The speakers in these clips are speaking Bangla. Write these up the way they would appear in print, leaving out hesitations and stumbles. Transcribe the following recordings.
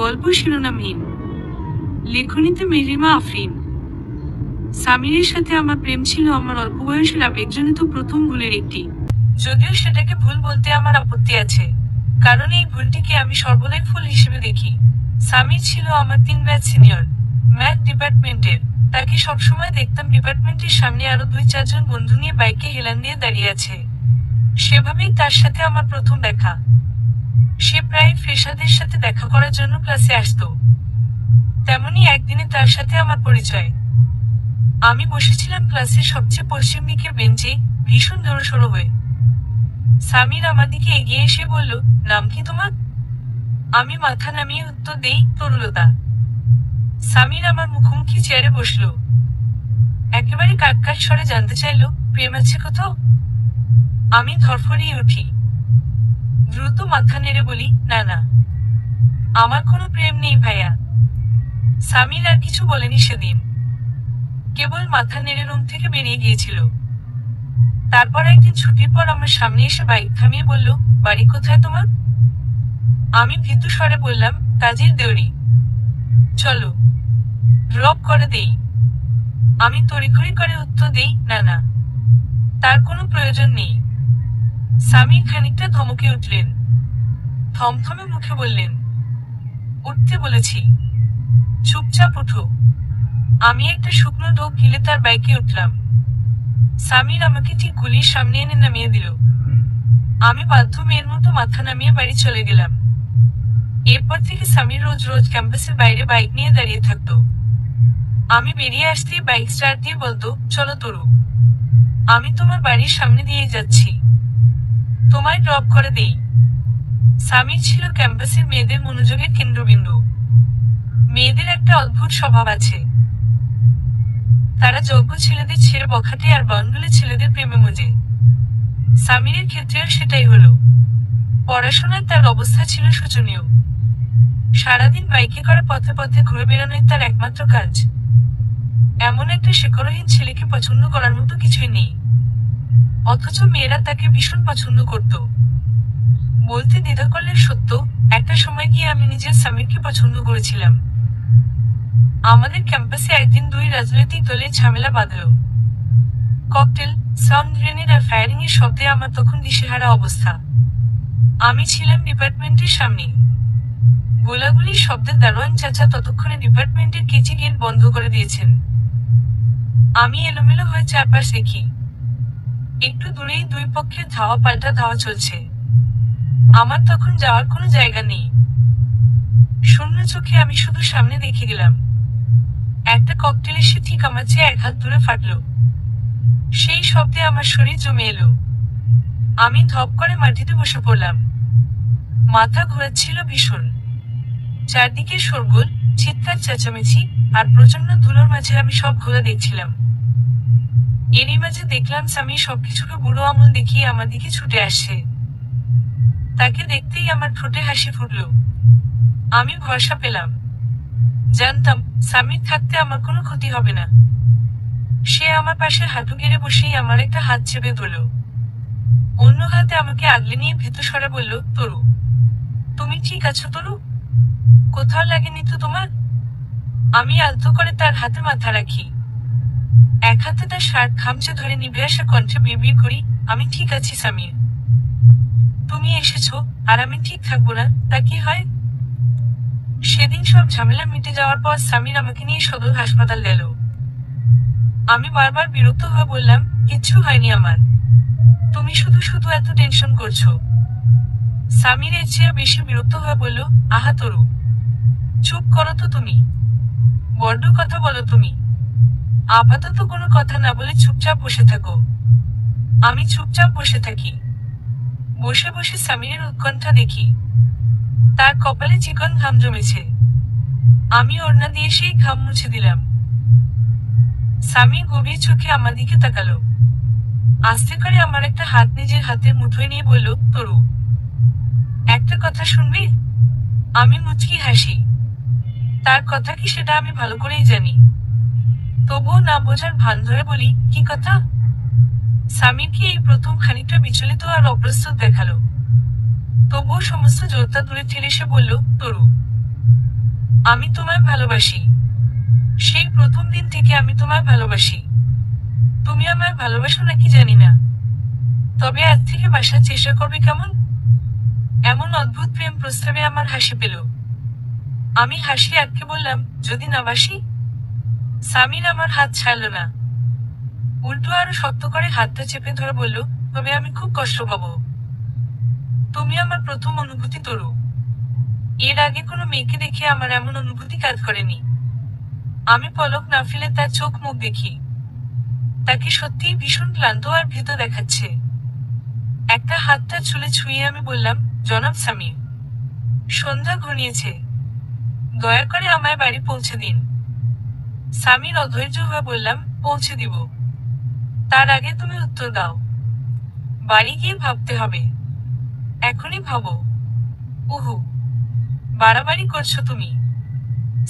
গল্প শিরোনামহীন। লেখনীতে মেহরিমা আফরিন। সামিরের সাথে আমার প্রেম ছিল আমার অল্প বয়সের আবেগজনিত প্রথম ভুলের একটি। যদিও সেটাকে ভুল বলতে আমার আপত্তি আছে, কারণ এই ভুলটিকে আমি সর্বদাই ভুল হিসেবে দেখি। সামির ছিল আমার 3 ব্যাচ সিনিয়র, ম্যাথ ডিপার্টমেন্টের। তাকে সবসময় দেখতাম ডিপার্টমেন্টের সামনে আরো 2-4 জন বন্ধু নিয়ে বাইকে হেলান দিয়ে দাঁড়িয়ে আছে। সেভাবেই তার সাথে আমার প্রথম দেখা। সে প্রায় ফ্রেশারদের সাথে দেখা করার জন্য ক্লাসে আসতো। তেমনি একদিনে তার সাথে আমার পরিচয়। আমি বসেছিলাম ক্লাসের সবচেয়ে পশ্চিম দিকের বেঞ্চে, ভীষণ জড়সড় হয়ে। সামির আমার দিকে এগিয়ে এসে বলল, নাম কি তোমার? আমি মাথা নামিয়ে উত্তর দেই, তরুলতা। সামির আমার মুখোমুখি চেয়ারে বসলো। একেবারে কাটকাট স্বরে জানতে চাইলো, প্রেম আছে কোথাও? আমি ধরফরিয়ে উঠি। দ্রুত মাথা নেড়ে বলি, না না, আমার কোনো প্রেম নেই ভাইয়া। সামির আর কিছু বলেনি সেদিন, কেবল মাথা নেড়ে রুম থেকে বেরিয়ে গিয়েছিল। তারপর একদিন ছুটির পর আমার সামনে এসে বাইক থামিয়ে বলল, বাড়ি কোথায় তোমার? আমি ভীতু স্বরে বললাম, কাজীর দেউরি। চলো, ড্রপ করে দেই। আমি তড়িঘড়ি করে উত্তর দেই, না না, তার কোনো প্রয়োজন নেই। সামির খানিকটা ধমকে উঠলেন। থমথমে মুখে বললেন, উঠতে বলেছি, চুপচাপ ওঠো। আমি একটা শুকনো ঢোক গিলে তার বাইকে উঠলাম। সামির আমাকে ঠিক গুলির সামনে এনে নামিয়ে দিল। আমি বাধ্য মেয়ের মতো মাথা নামিয়ে বাড়ি চলে গেলাম। এরপর থেকে সামির রোজ রোজ ক্যাম্পাসের বাইরে বাইক নিয়ে দাঁড়িয়ে থাকতো। আমি বেরিয়ে আসতেই বাইক স্টার্ট দিয়ে বলতো, চলো তরু, আমি তোমার বাড়ির সামনে দিয়ে যাচ্ছি, তোমায় ড্রপ করে দেই। সামির ছিল ক্যাম্পাসের মেয়েদের মনোযোগের কেন্দ্রবিন্দু। মেয়েদের একটা অদ্ভুত স্বভাব আছে, তারা যোগ্য ছেলেদের ছেড়ে বখাটে আর বন্ডুলে ছেলেদের প্রেমে মজে। সামিরের ক্ষেত্রেও সেটাই হলো। পড়াশোনায় তার অবস্থা ছিল শোচনীয়। সারাদিন বাইকে করে পথে পথে ঘুরে বেড়ানোই তার একমাত্র কাজ। এমন একটা শেকড়হীন ছেলেকে পছন্দ করার মতো কিছুই নেই, অথচ মেয়েরা তাকে ভীষণ পছন্দ করত। বলতে দ্বিধা করলে সত্য, একটা সময় গিয়ে আমি নিজের সামিরকে পছন্দ করেছিলাম। আমাদের ক্যাম্পাসে একদিন 2 রাজনৈতিক দলের ঝামেলা বাঁধল। ককটেল, সাউন্ড গ্রেনেড আর ফায়ারিং এর শব্দে আমার তখন দিশেহারা অবস্থা। আমি ছিলাম ডিপার্টমেন্টের সামনে। গোলাগুলির শব্দে দারোয়ান চাচা ততক্ষণে ডিপার্টমেন্টের কেচি গেট বন্ধ করে দিয়েছেন। আমি এলোমেলো হয়ে চারপাশ দেখি। একটু দূরেই 2 পক্ষের ধাওয়া পাল্টা ধাওয়া চলছে। আমার তখন যাওয়ার কোনো জায়গা নেই। শূন্য চোখে আমি শুধু সামনে দেখে গেলাম। একটা ককটেল এসে ঠিক আমার চেয়ে 1 হাত দূরে ফাটলো। সেই শব্দে আমার শরীর জমে এলো। আমি ধপ করে মাটিতে বসে পড়লাম। মাথা ঘোরাচ্ছিল ভীষণ। চারদিকে শোরগোল, চিৎকার চেঁচামেচি, আর প্রচন্ড ধুলোর মাঝে আমি সব ঘোরা দেখছিলাম। এরই মাঝে দেখলাম স্বামী সবকিছুকে বুড়ো আঙুল দেখিয়ে আমার দিকে ছুটে আসছে। তাকে দেখতেই আমার ঠোঁটে হাসি ফুটল। আমি ভরসা পেলাম। জানতাম, সামির থাকতে আমার কোনো ক্ষতি হবে না। সে আমার পাশে হাঁটু গেড়ে বসেই আমার একটা হাত চেপে ধরল। অন্য হাতে আমাকে আগলে নিয়ে ভীতু স্বরে বলল, তরু, তুমি ঠিক আছো তরু? কোথাও লাগেনি তো তোমার? আমি আলতো করে তার হাতে মাথা রাখি। এক হাতে তার শার্ট খামচে ধরে নিভে আসা কণ্ঠে বিড়বিড় করি, আমি ঠিক আছি সামির। তুমি এসেছো, আর আমি ঠিক থাকবো না, তা কি হয়? সেদিন সব ঝামেলা মিটে যাওয়ার পর সামির আমাকে নিয়ে সদর হাসপাতাল গেল। আমি বারবার বিরক্ত হয়ে বললাম, কিচ্ছু হয়নি আমার, তুমি শুধু শুধু এত টেনশন করছো। সামির এর চেয়ে বেশি বিরক্ত হয়ে বলল, আহা তরু, চুপ করো তো তুমি, বড্ড কথা বলো তুমি। আপাতত কোনো কথা না বলে চুপচাপ বসে থাকো। আমি চুপচাপ বসে থাকি। বসে বসে সামিরের উৎকণ্ঠা দেখি। তার কপালে চিকন ঘাম জমেছে। আমি ওড়না দিয়ে সেই ঘাম মুছে দিলাম। সামির গভীর চোখে আমার দিকে তাকালো। আস্তে করে আমার একটা হাত নিজের হাতের মুঠোয় নিয়ে বলল, তরু, একটা কথা শুনবি? আমি মুচকি হাসি। তার কথা কি সেটা আমি ভালো করেই জানি, তবুও না বোঝার ভান ধরে বলি, কি কথা? সামিরকে এই প্রথম খানিকটা বিচলিত আর অপ্রস্তুত দেখালো। তবুও সমস্ত জোরটা দূরে ঠেলে সে বলল, তরু, আমি তোমায় ভালোবাসি। সেই প্রথম দিন থেকে আমি তোমায় ভালোবাসি। তুমি আমায় ভালোবাসো নাকি জানি না, তবে আজ থেকে বাসার চেষ্টা করবে কেমন? এমন অদ্ভুত প্রেম প্রস্তাবে আমার হাসি পেল। আমি হাসি আটকে বললাম, যদি না বাসি? সামির আমার হাত ছাড়ল না, উল্টো আরো শক্ত করে হাতটা চেপে ধরে বলল, তবে আমি খুব কষ্ট পাবো। তুমি আমার প্রথম অনুভূতি তরু। এর আগে কোনো মেয়েকে দেখে আমার এমন অনুভূতি কাজ করেনি। আমি পলক না ফেলে তার চোখ মুখ দেখি। তাকে সত্যিই ভীষণ ক্লান্ত আর ভীত দেখাচ্ছে। একটা হাতটা চুলে ছুঁয়ে আমি বললাম, জনাব সামির, সন্ধ্যা ঘনিয়েছে, দয়া করে আমায় বাড়ি পৌঁছে দিন। সামির অধৈর্য হয়ে বললাম, পৌঁছে দিব। তার আগে তুমি উত্তর দাও। বাড়ি গিয়ে ভাবতে হবে। এখনই ভাবো। উহু, বাড়াবাড়ি করছো তুমি।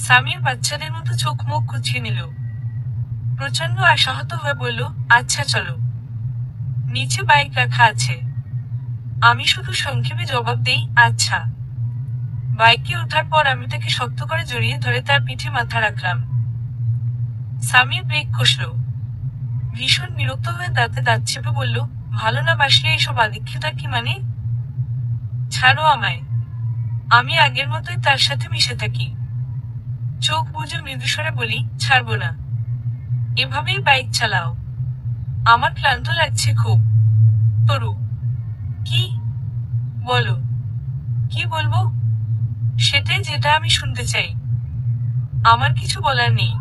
সামির বাচ্চাদের মতো চোখ মুখ কুচিয়ে নিল। প্রচন্ড আশাহত হয়ে বলল, আচ্ছা চলো, নিচে বাইক রাখা আছে। আমি শুধু সংক্ষেপে জবাব দেই, আচ্ছা। বাইকে ওঠার পর আমি তাকে শক্ত করে জড়িয়ে ধরে তার পিঠে মাথা রাখলাম। সামির ব্রেক কষল। ভীষণ বিরক্ত হয়ে দাঁতে দাঁত চেপে বলল, ভালো না বাসলে এসব আদিক্ষেতা কি মানে? ছাড়ো আমায়। আমি আগের মতোই তার সাথে মিশে থাকি। চোখ বুজে মৃদুস্বরে বলি, ছাড়বো না। এভাবেই বাইক চালাও। আমার ক্লান্ত লাগছে খুব। তরু। কি? বলো। কি বলবো? সেটাই যেটা আমি শুনতে চাই। আমার কিছু বলার নেই।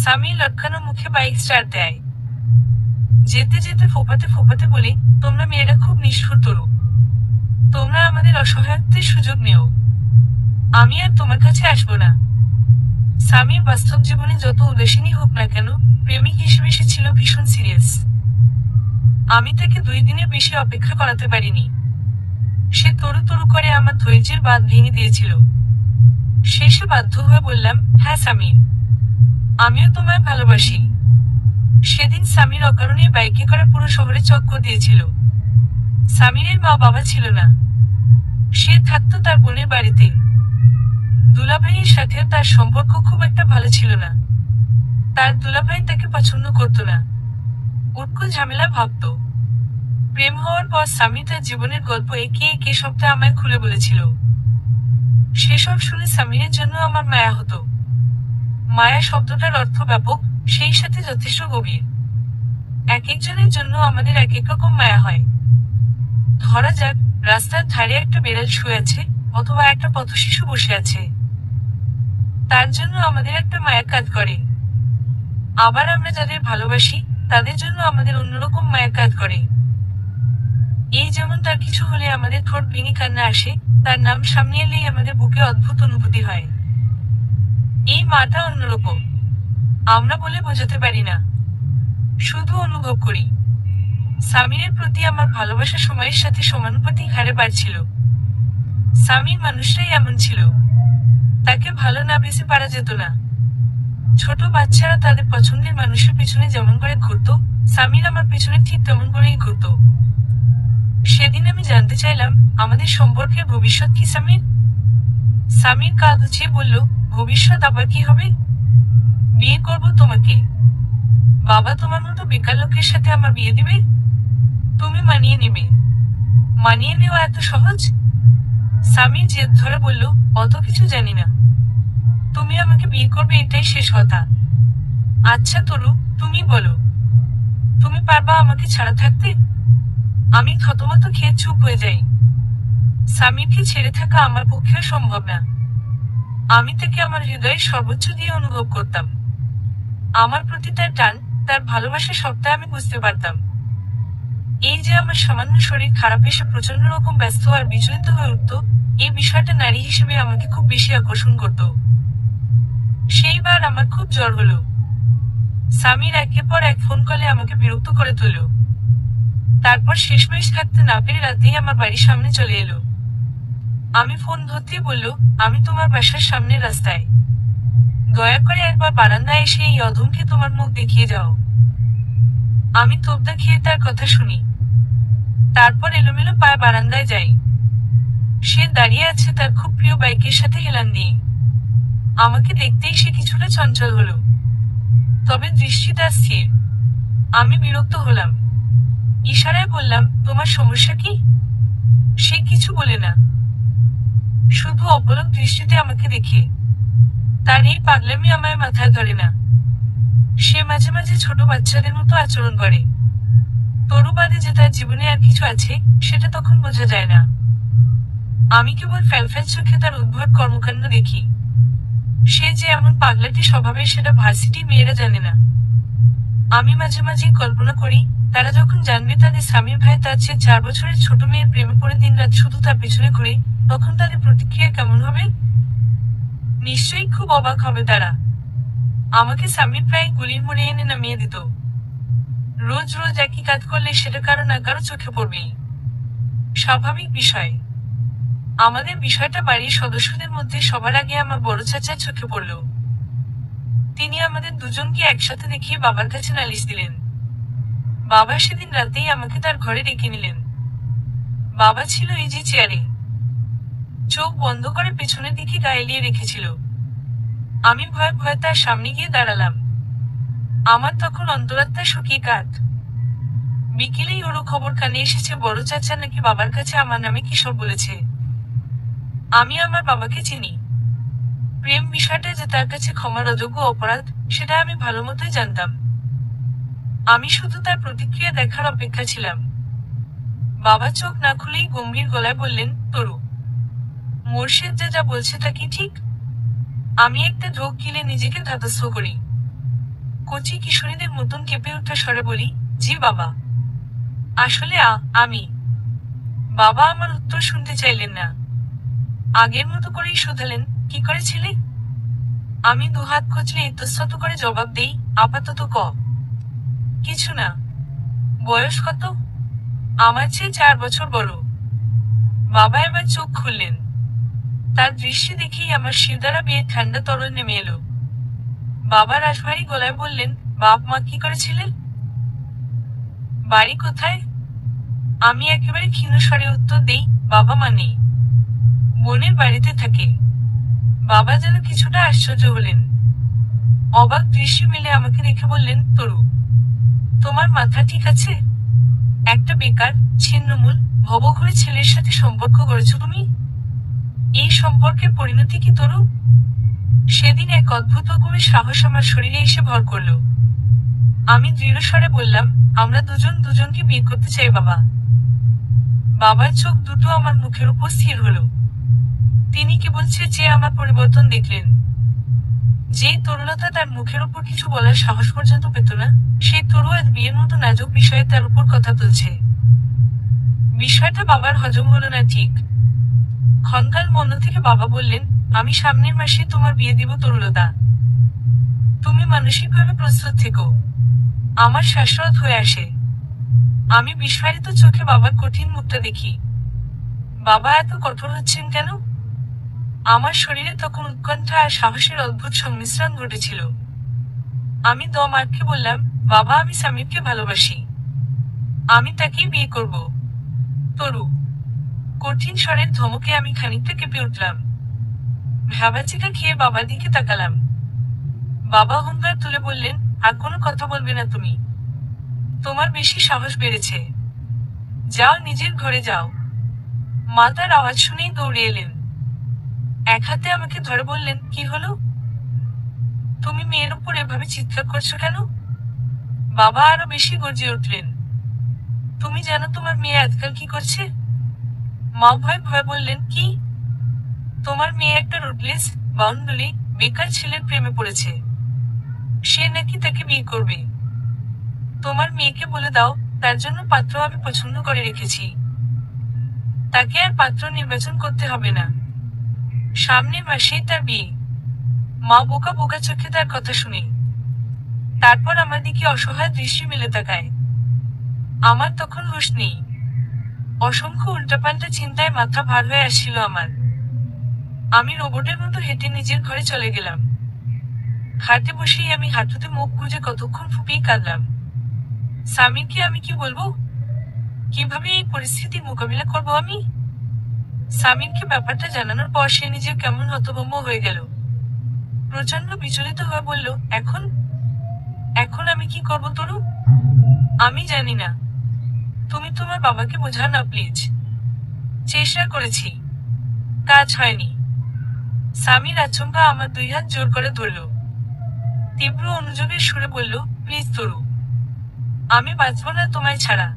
সামি লটকানো মুখে বাইক স্টার্ট দেয়। যেতে যেতে ফোপাতে ফোপাতে বলি, তোমরা মেয়েরা খুব নিষ্ঠুর তরু। তোমরা আমাদের অসহায়ত্বের সুযোগ নেও। আমি আর তোমার কাছে আসবো না। সামির বাস্তব জীবনে যত উদাসীনই হোক না কেন, প্রেমিক হিসেবে সে ছিল ভীষণ সিরিয়াস। আমি তাকে 2 দিনের বেশি অপেক্ষা করাতে পারিনি। সে তরু তরু করে আমার ধৈর্যের বাঁধ ভেঙে দিয়েছিল। শেষে বাধ্য হয়ে বললাম, হ্যাঁ সামির, আমিও তোমায় ভালোবাসি। সেদিন সামির অকারণে বাইকে করে পুরো শহরে চক্কর দিয়েছিল। সামিরের মা বাবা ছিল না। সে থাকতো তার বোনের বাড়িতে। দুলাভাইয়ের সাথেও তার সম্পর্ক খুব একটা ভালো ছিল না। তার দুলাভাই তাকে পছন্দ করতো না, উটকো ঝামেলা ভাবতো। প্রেম হওয়ার পর স্বামী তার জীবনের গল্প একে একে সবটা আমায় খুলে বলেছিল। সেসব শুনে সামিরের জন্য আমার মায়া হতো। মায়া শব্দটার অর্থ ব্যাপক, সেই সাথে যথেষ্ট গভীর। এক একজনের জন্য আমাদের এক এক রকম মায়া হয়। ধরা যাক, রাস্তার ধারে একটা বেড়াল শুয়ে আছে, অথবা একটা পথশিশু বসে আছে। তার জন্য আমাদের একটা মায়া কাজ করে। আবার আমরা যাদের ভালোবাসি, তাদের জন্য আমাদের অন্যরকম মায়া কাজ করে। এই যেমন তার কিছু হলে আমাদের ঠোঁট ভেঙে কান্না আসে, তার নাম সামনে এলেই আমাদের বুকে অদ্ভুত অনুভূতি হয়। এই মাটা অন্যরকম। আমরা বলে বোঝাতে পারি না, শুধু অনুভব করি। সামিরের প্রতি আমার ভালোবাসা সময়ের সাথে সমানুপাতিক হারে বাড়ছিল। সামির মানুষটাই এমন ছিল। তাকে ভালো না বেসে পারা যেত না। ছোট বাচ্চারা তাদের পছন্দের মানুষের পেছনে যেমন করে ঘুরতো, সামির আমার পেছনে ঠিক তেমন করেই ঘুরতো। সেদিন আমি জানতে চাইলাম, আমাদের সম্পর্কের ভবিষ্যৎ কি সামির? সামির কাঁধ উঁচিয়ে বলল, ভবিষ্যৎ আবার কি হবে? বিয়ে করব তোমাকে। বাবা তোমার মতো বেকার লোকের সাথে আমার বিয়ে দিবে? তুমি মানিয়ে নেবে? মানিয়ে নেওয়া এত সহজ? সামির জেদ ধরে বলল, অত কিছু জানি না। তুমি আমাকে বিয়ে করবে, এটাই শেষ কথা। আচ্ছা তরু, তুমি বলো, তুমি পারবা আমাকে ছাড়া থাকতে? আমি থতমত খেয়ে চুপ হয়ে যাই। সামিরকে ছেড়ে থাকা আমার পক্ষেও সম্ভব না। আমি তাকে আমার হৃদয়ের সর্বোচ্চ দিয়ে অনুভব করতাম। আমার প্রতি তার টান, তার ভালোবাসা সবটা আমি বুঝতে পারতাম। এই যে আমার সামান্য শরীর খারাপ এসে প্রচন্ড রকম ব্যস্ত আর বিচলিত হয়ে উঠত, এই বিষয়টা নারী হিসেবে আমাকে খুব বেশি আকর্ষণ করত। সেইবার আমার খুব জ্বর হলো। সামির একের পর এক ফোন কলে আমাকে বিরক্ত করে তুলল। তারপর শেষমেশ থাকতে না পেরে রাতেই আমার বাড়ির সামনে চলে এলো। আমি ফোন ধরতেই বলল, আমি তোমার বাসার সামনের রাস্তায়। দয়া করে একবার বারান্দায় এসে এই অধমকে তোমার মুখ দেখিয়ে যাও। আমি তোবদা খেয়ে তার কথা শুনি। তারপর এলোমেলো পায়ে বারান্দায় যাই। সে দাঁড়িয়ে আছে তার খুব প্রিয় বাইকের সাথে হেলান দিয়ে। আমাকে দেখতেই সে কিছুটা চঞ্চল হলো, তবে দৃষ্টিটা স্থির। আমি বিরক্ত হলাম, ইশারায় বললাম, তোমার সমস্যা কি? সে কিছু বলে না, শুধু অপলক দৃষ্টিতে আমাকে দেখে। তার এই পাগলামি আমায় মাথায় ধরে না। সে মাঝে মাঝে ছোট বাচ্চাদের মতো আচরণ করে। তরু বাদে যে তার জীবনে আর কিছু আছে, সেটা তখন বোঝা যায় না। আমি কেবল ফ্যালফ্যাল চোখে তার উদ্ভট কর্মকাণ্ড দেখি। সে যে এমন পাগলাটি স্বভাবের সেটা ভার্সিটির মেয়েরা জানে না। আমি মাঝে মাঝে কল্পনা করি, তারা যখন জানবে তাদের স্বামীর ভাই তার চেয়ে 4 বছরের ছোট মেয়ের প্রেমে পড়ে দিনরাত শুধু তার পেছনে ঘুরে, তখন তাদের প্রতিক্রিয়া কেমন হবে? নিশ্চয়ই খুব অবাক হবে তারা। আমাকে স্বামীর প্রায় গুলির মোড়ে এনে নামিয়ে দিত। রোজ রোজ একই কাজ করলে সেটা কারো না কারো চোখে পড়বেই, স্বাভাবিক বিষয়। আমাদের বিষয়টা বাড়ির সদস্যদের মধ্যে সবার আগে আমার বড় চাচার চোখে পড়ল। তিনি আমাদের দুজনকে একসাথে দেখিয়ে বাবার কাছে নালিশ দিলেন। বাবা সেদিন রাতেই আমাকে তার ঘরে ডেকে নিলেন। বাবা ছিল এই যে চেয়ারে, চোখ বন্ধ করে পেছনের দিকে গা এলিয়ে রেখেছিল। আমি ভয়ে ভয়ে তার সামনে গিয়ে দাঁড়ালাম। আমার তখন অন্তরাত্মা শুকিয়ে কাঠ। বিকেলেই ওরও খবর কানে এসেছে বড় চাচা নাকি বাবার কাছে আমার নামে কি সব বলেছে। আমি আমার বাবাকে চিনি। প্রেম বিষয়টা যে তার কাছে ক্ষমার অযোগ্য অপরাধ, সেটা আমি ভালো মতোই জানতাম। আমি শুধু তার প্রতিক্রিয়া দেখার অপেক্ষা ছিলাম। বাবা চোখ না খুলেই গম্ভীর গলায় বললেন, তরু, মোর্শেদ যা যা বলছে তা কি ঠিক? আমি একটা ঢোক গিলে নিজেকে ধাতস্থ করি। কচি কিশোরীদের মতন কেঁপে ওঠা স্বরে বলি, জি বাবা। আসলে আমি। বাবা আমার উত্তর শুনতে চাইলেন না। আগের মতো করেই শোধালেন, কি করেছিলে? আমি দুহাত কচলে ইতস্তত করে জবাব দেই, আপাতত কিছু না। বয়স কত? আমার চেয়ে 4 বছর বড়। বাবা এবার চোখ খুললেন। তার দৃষ্টি দেখেই আমার শিরদাঁড়া বেয়ে ঠান্ডা তরল নেমে এলো। বাবা রাশভারী গলায় বললেন, বাপ মা কি করেছিলেন? বাড়ি কোথায়? আমি একেবারে ক্ষীণ স্বরে উত্তর দেই, বাবা মা নেই, বোনের বাড়িতে থাকে। বাবা যেন কিছুটা আশ্চর্য হলেন। অবাক দৃষ্টি মেলে আমাকে রেখে বললেন, তরু, তোমার মাথা ঠিক আছে? একটা বেকার, ছিন্নমূল, ভবঘুরে ছেলের সাথে সম্পর্ক গড়েছ তুমি? এই সম্পর্কের পরিণতি কি তরু? সেদিন এক অদ্ভুত রকমের সাহস আমার শরীরে এসে ভর করল। আমি দৃঢ় স্বরে বললাম, আমরা দুজন দুজনকে বিয়ে করতে চাই বাবা। বাবার চোখ দুটো আমার মুখের উপর স্থির হলো। তিনি কেবল চেয়ে আমার পরিবর্তন দেখলেন। যে তরুণতা তার মুখের উপর কিছু বলার সাহস পর্যন্ত পেত না, সেই তরু আজ বিয়ের মতো নাজুক বিষয়ে তার উপর কথা তুলছে। বিষয়টা বাবার হজম হলো না ঠিক। ক্ষণকাল মন থেকে বাবা বললেন, আমি সামনের মাসে তোমার বিয়ে দিব তরুলতা। তুমি মানসিকভাবে প্রস্তুত থেকো। আমার শ্বাসরোধ হয়ে আসে। আমি বিস্ফারিত চোখে বাবার কঠিন মুখটা দেখি। বাবা এত কঠোর হচ্ছেন কেন? আমার শরীরে তখন উৎকণ্ঠা আর সাহসের অদ্ভুত সংমিশ্রণ ঘটেছিল। আমি দম আটকে বললাম, বাবা আমি সামিরকে ভালোবাসি। আমি তাকেই বিয়ে করব। তরু। কঠিন স্বরের ধমকে আমি খানিকটা কেঁপে উঠলাম। ভ্যাবাচিকা খেয়ে বাবার দিকে তাকালাম। বাবা হুঙ্কার তুলে বললেন, আর কোনো কথা বলবে না তুমি। তোমার বেশি সাহস বেড়েছে। যাও নিজের ঘরে যাও। মা তার আওয়াজ শুনেই দৌড়ে এলেন। এক হাতে আমাকে ধরে বললেন, কি হলো? তুমি মেয়ের উপর এভাবে চিৎকার করছো কেন? বাবা আরো বেশি গর্জে উঠলেন। তুমি জানো তোমার মেয়ে আজকাল কি করছে? মা ভয় ভয় বললেন, কি? তোমার মেয়ে একটা রুটলেস, বাউন্ডুলি, বেকার ছেলের প্রেমে পড়েছে। সে নাকি তাকে বিয়ে করবে। তোমার মেয়েকে বলে দাও, তার জন্য পাত্র আমি পছন্দ করে রেখেছি। তাকে আর পাত্র নির্বাচন করতে হবে না। সামনের মাসেই তার বিয়ে। মা বোকা বোকা চোখে তার কথা শুনে তারপর আমার দিকে অসহায় দৃষ্টি মেলে তাকায়। আমার তখন হুঁশ নেই। অসংখ্য উল্টাপাল্টা চিন্তায় মাথা ভার হয়ে আসছিল আমার। আমি রোবটের মতো হেঁটে নিজের ঘরে চলে গেলাম। খাটে বসেই আমি হাঁটুতে মুখ গুজে কতক্ষণ ফুপিয়ে কাঁদলাম। স্বামীকে আমি কি বলবো? কিভাবে এই পরিস্থিতির মোকাবিলা করব আমি? সামিরকে ব্যাপারটা জানানোর পর সে নিজে কেমন হতভম্ব হয়ে গেল। প্রচন্ড বিচলিত হয়ে বলল, এখন এখন আমি কি করব তরু? আমি জানি না। তুমি তোমার বাবাকে বোঝাও না প্লিজ। চেষ্টা করেছি, কাজ হয়নি। সামির আচমকা আমার 2 হাত জোর করে ধরল। তীব্র অনুযোগের সুরে বলল, প্লিজ তরু, আমি বাঁচব না তোমায় ছাড়া।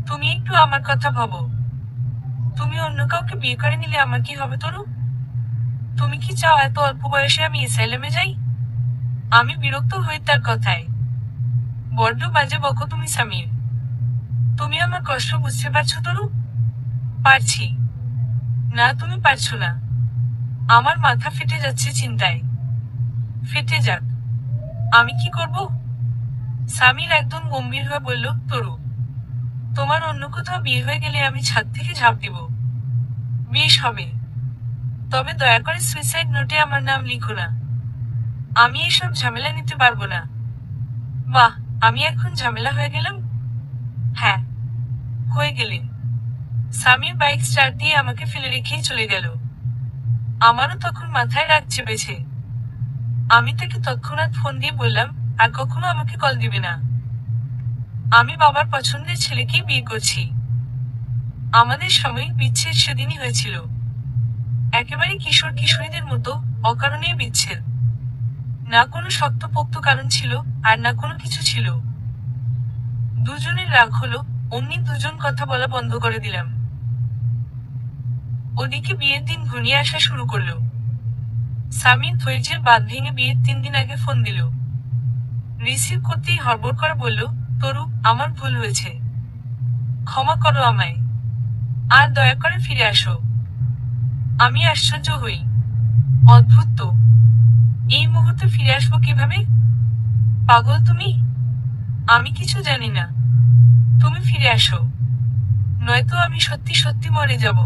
তুমি একটু আমার কথা ভাবো। তুমি অন্য কাউকে বিয়ে করে নিলে আমার কি হবে তরু? তুমি কি চাও এত অল্প বয়সে আমি এসাইলেমে যাই? আমি বিরক্ত হই তার কথায়। বড্ড বাজে বকো তুমি সামির। তুমি আমার কষ্ট বুঝতে পারছো তরু? পারছি না, তুমি পারছো না। আমার মাথা ফেটে যাচ্ছে চিন্তায়। ফেটে যাক, আমি কি করব? সামির একদম গম্ভীর হয়ে বলল, তরু, তোমার অন্য কোথাও বিয়ে হয়ে গেলে আমি ছাদ থেকে ঝাঁপ দিব। বেশ হবে, তবে দয়া করে সুইসাইড নোটে আমার নাম লিখো না। আমি এসব ঝামেলা নিতে পারবো না। বাহ, আমি এখন ঝামেলা হয়ে গেলাম? হ্যাঁ, হয়ে গেলে। সামির বাইক স্টার্ট দিয়ে আমাকে ফেলে রেখেই চলে গেল। আমারও তখন মাথায় রাগ চেপেছে। আমি তাকে তৎক্ষণাৎ ফোন দিয়ে বললাম, আর কখনো আমাকে কল দিবে না। আমি বাবার পছন্দের ছেলেকেই বিয়ে করছি। আমাদের সাময়িক বিচ্ছেদ সেদিনই হয়েছিল। একেবারে কিশোর কিশোরীদের মতো, অকারণে বিচ্ছেদ। না কোনো শক্তপোক্ত কারণ ছিল, আর না কোনো কিছু ছিল। দুজনের রাগ হলো, অমনি দুজন কথা বলা বন্ধ করে দিলাম। ওদিকে বিয়ের দিন ঘনিয়ে আসা শুরু করলো। সামির ধৈর্যের বাঁধ ভেঙে বিয়ের 3 দিন আগে ফোন দিল। রিসিভ করতেই হড়বড় করে বলল, তরু, আমার ভুল হয়েছে। ক্ষমা করো আমায়। আর দয়া করে ফিরে আসো। আমি আশ্চর্য হই। অদ্ভুত তো, এই মুহূর্তে ফিরে আসবো কিভাবে? পাগল তুমি? আমি কিছু জানি না। তুমি ফিরে আসো, নয়তো আমি সত্যি সত্যি মরে যাব।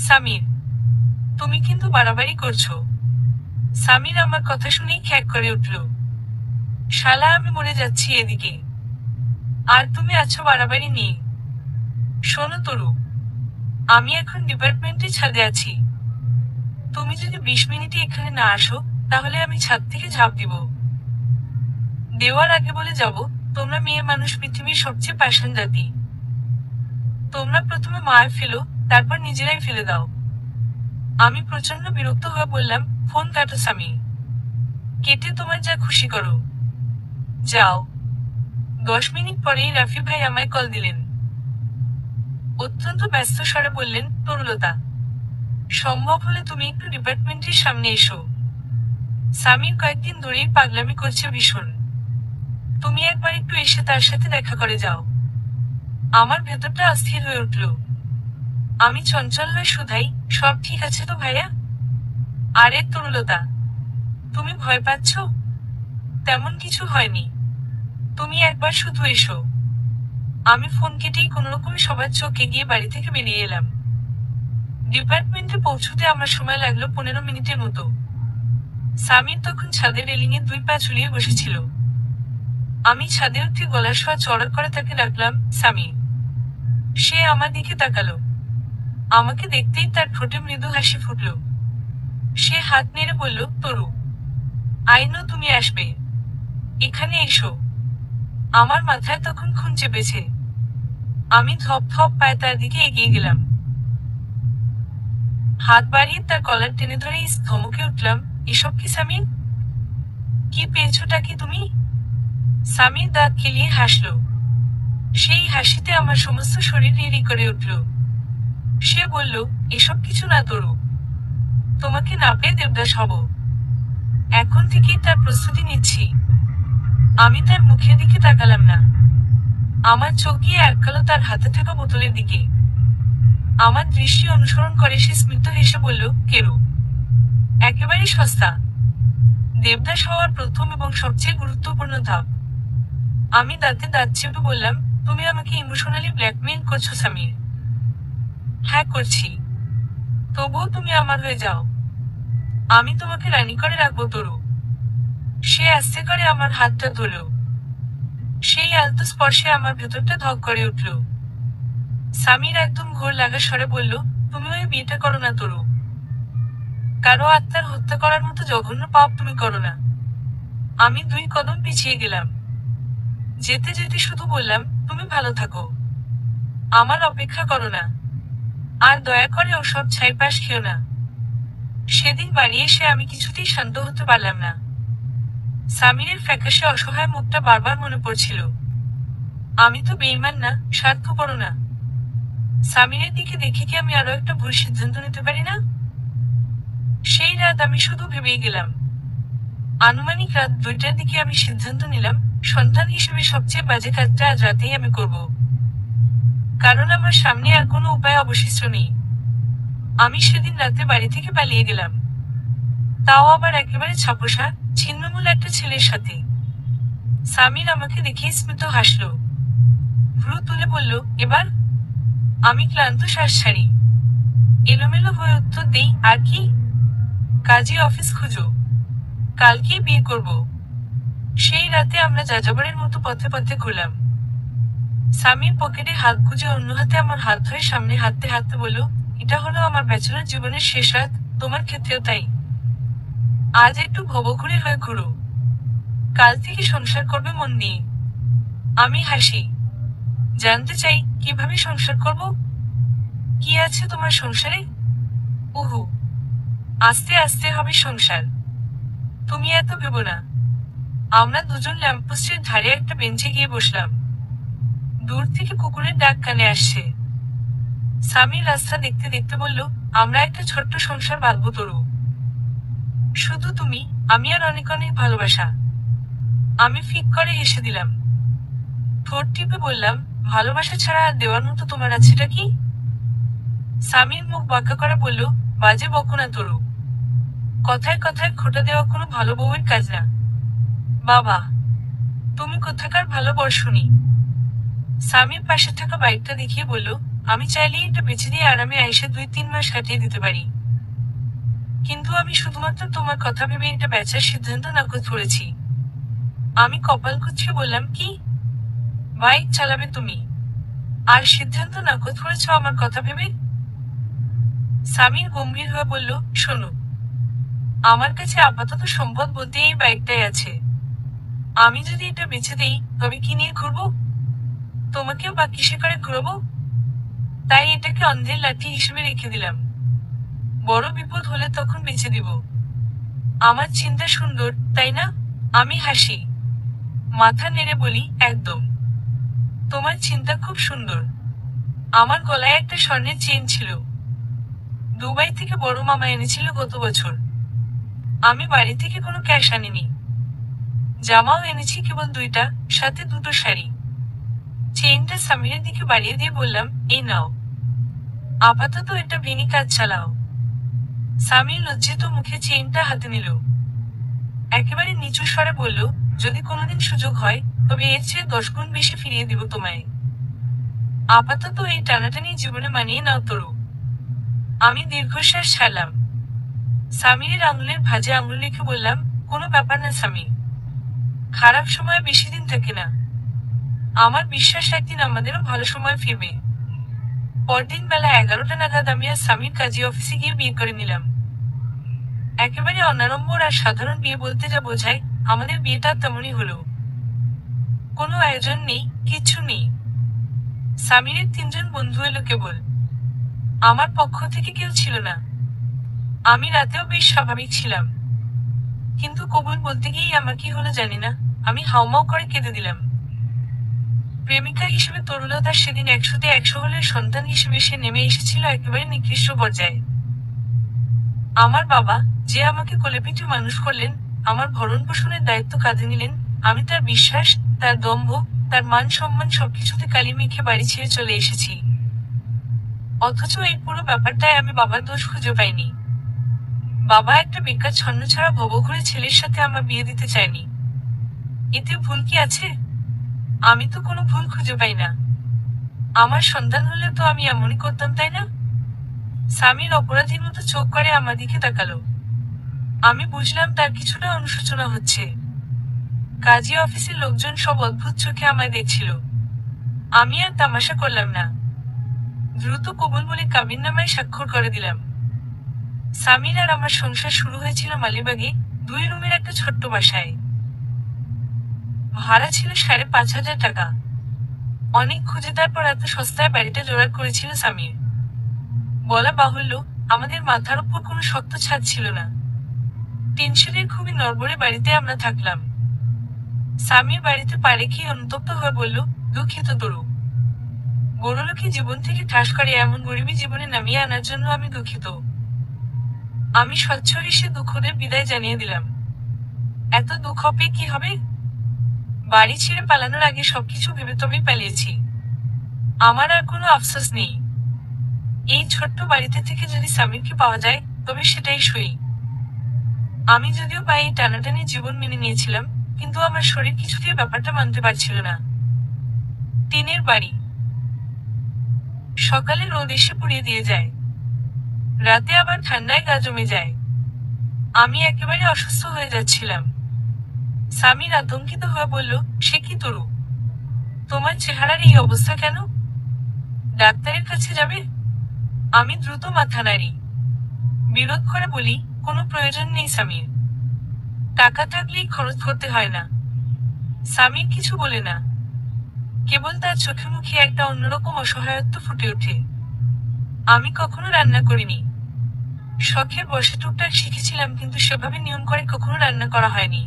সামির, তুমি কিন্তু বাড়াবাড়ি করছো। সামির আমার কথা শুনেই খ্যাক করে উঠল। শালা, আমি মরে যাচ্ছি এদিকে, আর তুমি আছো বাড়াবাড়ি নিয়ে। শোনো তরু, আমি এখন ডিপার্টমেন্টে ছাদে আছি। তুমি যদি 20 মিনিটে এখানে না আসো, তাহলে আমি ছাদ থেকে ঝাঁপ দিব। দেওয়ার আগে বলে যাব, তোমরা মেয়ে মানুষ পৃথিবীর সবচেয়ে পাষাণ জাতি। তোমরা প্রথমে মায় ফেলো, তারপর নিজেরাই ফেলে দাও। আমি প্রচন্ড বিরক্ত হয়ে বললাম, ফোন কাটো সামি। কেটে তোমার যা খুশি করো। যাও। 10 মিনিট পরেই রাফি ভাই আমায় কল দিলেন। অত্যন্ত ব্যস্ত স্বরে বললেন, তরুলতা, সম্ভব হলে তুমি একটু ডিপার্টমেন্টের সামনে এসো। সামির কয়েকদিন ধরেই পাগলামি করছে ভীষণ। তুমি একবার একটু এসে তার সাথে দেখা করে যাও। আমার ভেতরটা অস্থির হয়ে উঠল। আমি চঞ্চল হয়ে শুধাই, সব ঠিক আছে তো ভাইয়া? আরে তরুলতা, তুমি ভয় পাচ্ছ? তেমন কিছু হয়নি। তুমি একবার শুধু এসো। আমি ফোন কেটেই কোনোরকমে সবার চোখ এগিয়ে বাড়ি থেকে বেরিয়ে এলাম। ডিপার্টমেন্টে পৌঁছতে আমার সময় লাগলো 15 মিনিটের মতো। সামির তখন ছাদের রেলিংয়ে 2 পা ঝুলিয়ে বসেছিল। আমি ছাদে উঠে গলার স্বর চড়া করে তাকে ডাকলাম, সামি। সে আমার দিকে তাকালো। আমাকে দেখতেই তার ঠোঁটে মৃদু হাসি ফুটল। সে হাত নেড়ে বলল, তরু, আইনো তুমি আসবে। এখানে এসো। আমার মাথায় তখন খুন চেপেছে। আমি ধপ ধপ পায়ে তার দিকে এগিয়ে গেলাম। হাত বাড়িয়ে তার কলার টেনে ধরে ধমকে উঠলাম, এসব কি সামির? কি পেয়েছোটা কি তুমি? সামির দাঁত খেলিয়ে হাসল। সেই হাসিতে আমার সমস্ত শরীর রিরি করে উঠল। সে বলল, এসব কিছু না তরু। তোমাকে না পেয়ে দেবদাস হব। এখন থেকেই তার প্রস্তুতি নিচ্ছি। আমি তার মুখের দিকে তাকালাম না। আমার চোখ গিয়ে এককালো তার হাতে থাকা বোতলের দিকে। আমার দৃষ্টি অনুসরণ করে সে স্মিত হেসে বলল, কেরু, একেবারে সস্তা। দেবদাস হওয়ার প্রথম এবং সবচেয়ে গুরুত্বপূর্ণ ধাপ। আমি দাঁতে দাঁত চেপে বললাম, তুমি আমাকে ইমোশনালি ব্ল্যাকমেইল করছো সামির। হ্যাঁ করছি। তবুও তুমি আমার হয়ে যাও। আমি তোমাকে রানী করে রাখবো তরু। সে আস্তে করে আমার হাতটা ধরল। সেই আলতো স্পর্শে আমার ভেতরটা ধক করে উঠল। সামির একদম ঘোর লাগা স্বরে বলল, তুমি ওই বিয়েটা করো না তরু। কারো আত্মার হত্যা করার মতো জঘন্য পাপ তুমি করো না। আমি 2 কদম পিছিয়ে গেলাম। যেতে যেতে শুধু বললাম, তুমি ভালো থাকো, আমার অপেক্ষা করো না, আর দয়া করে ওসব ছাইপাশ খেও না। সেদিন বাড়ি এসে আমি কিছুতেই শান্ত হতে পারলাম না। সামিরের ফ্যাকাশে অসহায় মুখটা বারবার মনে পড়ছিল। আমি তো বেঈমান না, স্বার্থপর না। সামিরের দিকে দেখে কি আমি আরো একটা ভুল সিদ্ধান্ত নিতে পারি না? সেই রাত আমি শুধু ভেবেই গেলাম। আনুমানিক রাত 2টার দিকে আমি সিদ্ধান্ত নিলাম, সন্তান হিসেবে সবচেয়ে বাজে কাজটা আজ রাতেই আমি করব। কারণ আমার সামনে আর কোনো উপায় অবশিষ্ট নেই। আমি সেদিন রাতে বাড়ি থেকে পালিয়ে গেলাম, তাও আবার একেবারে ছাপোষা, ছিন্নমূল একটা ছেলের সাথে। সামির আমাকে দেখে স্মিত হাসল, ভ্রু তুলে বলল, এবার? আমি ক্লান্ত শ্বাস ছাড়ি, এলোমেলো হয়ে উত্তর দেই, আর কি? কাজে অফিস খুঁজো, কালকেই বিয়ে করব। সেই রাতে আমরা যাযাবরের মতো পথে পথে ঘুরলাম। সামির পকেটে হাত গুজে অন্য হাতে আমার হাত ধরে সামনে হাঁটতে হাঁটতে বলল, এটা হলো আমার ব্যাচেলর জীবনের শেষ রাত, তোমার ক্ষেত্রেও তাই। আজ একটু ভবঘুরে হয়ে ঘুরো, কাল থেকে সংসার করবে মন দিয়ে। আমি হাসি, জানতে চাই কিভাবে সংসার করব? কি আছে তোমার সংসারে? উহু, আস্তে আস্তে হবে সংসার, তুমি এত ভেবো না। আমরা দুজন ল্যাম্পপোস্টের ধারে একটা বেঞ্চে গিয়ে বসলাম। দূর থেকে কুকুরের ডাক কানে আসছে। সামির রাস্তা দেখতে দেখতে বলল, আমরা একটা ছোট্ট সংসার বাঁধবো তরু, শুধু তুমি, আমি আর অনেক অনেক ভালোবাসা। আমি ফিক করে হেসে দিলাম, ঠোঁট টিপে বললাম, ভালোবাসা ছাড়া আর দেওয়ার মতো তোমার আছেটা কি? সামির মুখ বাঁকা করে বলল, বাজে বকো না তরু, কথায় কথায় খোঁটা দেওয়া কোনো ভালো বউয়ের কাজ না। বাবা, তুমি কোথাকার ভালো বর শুনি। সামির পাশে থাকা বাইকটা দেখিয়ে বলল, আমি চাইলেই এটা বেছে দিয়ে আরামে আইসে 2-3 মাস কাটিয়ে দিতে পারি, কিন্তু আমি শুধুমাত্র তোমার কথা ভেবে এটা বেচার সিদ্ধান্ত নাকচ করেছি। আমি কপাল কুঁচকে বললাম, কি? বাইক চালাবে তুমি, আর সিদ্ধান্ত নাকচ করেছ আমার কথা ভেবে? সামির গম্ভীর হয়ে বলল, শোনো, আমার কাছে আপাতত সম্পদ বলতে এই বাইকটাই আছে। আমি যদি এটা বেছে দেই, তবে কি নিয়ে ঘুরবো? তোমাকেও বা কিসে করে ঘুরবো? তাই এটাকে অন্ধের লাঠি হিসেবে রেখে দিলাম, বড় বিপদ হলে তখন বেছে দিব। আমার চিন্তা সুন্দর, তাই না? আমি হাসি, মাথা নেড়ে বলি, একদম। তোমার চিন্তা খুব সুন্দর। আমার গলায় একটা স্বর্ণের চেইন ছিল, দুবাই থেকে বড় মামা এনেছিল গত বছর। আমি বাড়ি থেকে কোনো ক্যাশ আনিনি, জামাও এনেছি কেবল 2টা, সাথে 2টো শাড়ি। চেইনটা সামিরের দিকে বাড়িয়ে দিয়ে বললাম, এই নাও, আপাতত এটা ভেঙে কাজ চালাও। সামির লজ্জিত মুখে চেইনটা হাতে নিল, একেবারে নিচু স্বরে বলল, যদি কোনোদিন সুযোগ হয়, তবে এর চেয়ে 10 গুণ বেশি ফিরিয়ে দিব তোমায়। আপাতত এই টানাটানি জীবনে মানিয়ে নাও তরু। আমি দীর্ঘশ্বাস ছাড়লাম। সামিরের আঙুলের ভাঁজে আঙুল রেখে বললাম, কোনো ব্যাপার না সামির, খারাপ সময় বেশি দিন থাকে না। আমার বিশ্বাস একদিন আমাদেরও ভালো সময় ফিরবে। পরদিন বেলা 11টা নাগাদ আমি আর সামির কাজী অফিসে গিয়ে বিয়ে করে নিলাম। একেবারে অনাড়ম্বর আর সাধারণ বিয়ে বলতে যা বোঝায়, আমাদের বিয়েটা তেমনই হলো। কোনো আয়োজন নেই, কিচ্ছু নেই। সামিরের 3জন বন্ধু এলো কেবল, আমার পক্ষ থেকে কেউ ছিল না। আমি রাতেও বেশ স্বাভাবিক ছিলাম, কিন্তু কবুল বলতে গিয়েই আমার কি হলো জানি না, আমি হাউমাউ করে কেঁদে দিলাম। প্রেমিকা হিসেবে তরুলতা সেদিন 100তে 100 হলের সন্তান হিসেবে সে নেমে এসেছিল একেবারে নিকৃষ্ট পর্যায়ে। আমার বাবা, যে আমাকে কোলেপিঠে মানুষ করলেন, আমার ভরণ পোষণের দায়িত্ব কাঁধে নিলেন, আমি তার বিশ্বাস, তার দম্ভ, তার মান সম্মান সবকিছুতে কালি মেখে বাড়ি ছেড়ে চলে এসেছি। অথচ এই পুরো ব্যাপারটায় আমি বাবার দোষ খুঁজে পাইনি। বাবা একটা বেকার ছন্নছাড়া ভবঘুরে ছেলের সাথে আমার বিয়ে দিতে চায়নি। এতে ভুল কি আছে? আমি তো কোনো ভুল খুঁজে পাই না। আমার সন্তান হলে তো আমি এমনই করতাম, তাই না? সামির অপরাধীর মতো চোখ করে আমার দিকে তাকালো। আমি বুঝলাম তার কিছুটা অনুশোচনা হচ্ছে। কাজী অফিসের লোকজন সব অদ্ভুত চোখে আমায় দেখছিল। আমি আর তামাশা করলাম না। দ্রুত কবুল বলে কাবিননামায় স্বাক্ষর করে দিলাম। সামির আর আমার সংসার শুরু হয়েছিল মালিবাগে, 2 রুমের একটা ছোট্ট বাসায়। ভাড়া ছিল 5,500 টাকা। অনেক খুঁজে তারপর এত সস্তায় বাড়িটা জোগাড় করেছিল সামির। বলা বাহুল্য, আমাদের মাথার উপর কোনো শক্ত ছাদ ছিল না। টেনশনের খুবই নড়বড়ে বাড়িতে আমরা থাকলাম। সামির বাড়িতে পা রেখেই অনুতপ্ত হয়ে বলল, দুঃখিত তরু। বড়লোকি জীবন থেকে ঠাস করে এমন গরিবী জীবনে নামিয়ে আনার জন্য আমি দুঃখিত। আমি স্বচ্ছ হেসে দুঃখদের বিদায় জানিয়ে দিলাম। এত দুঃখ পেয়ে কি হবে? বাড়ি ছেড়ে পালানোর আগে সবকিছু ভেবে তবেই পালিয়েছি। আমার আর কোনো আফসোস নেই। এই ছোট্ট বাড়িতে থেকে যদি সামিরকে পাওয়া যায় তবে সেটাই সই। আমি যদিও পাই টানাটানি জীবন মেনে নিয়েছিলাম, কিন্তু আমার শরীর কিছুতেই ব্যাপারটা মানতে পারছিল না। টিনের বাড়ি। সকালে রোদ এসে পুড়িয়ে দিয়ে যায়, রাতে আবার ঠান্ডায় গা জমে যায়। আমি একেবারে অসুস্থ হয়ে যাচ্ছিলাম। সামির আতঙ্কিত হয়ে বলল, সে কি তরু, তোমার চেহারার এই অবস্থা কেন? ডাক্তারের কাছে যাবে? আমি দ্রুত মাথা নাড়ি। বিরোধ করে বলি, কোনো প্রয়োজন নেই সামির। টাকা থাকলেই খরচ করতে হয় না। সামির কিছু বলে না, কেবল তার চোখে মুখে একটা অন্যরকম অসহায়ত্ব ফুটে ওঠে। আমি কখনো রান্না করিনি। শখের বসে টুকটাক শিখেছিলাম, কিন্তু সেভাবে নিয়ম করে কখনো রান্না করা হয়নি।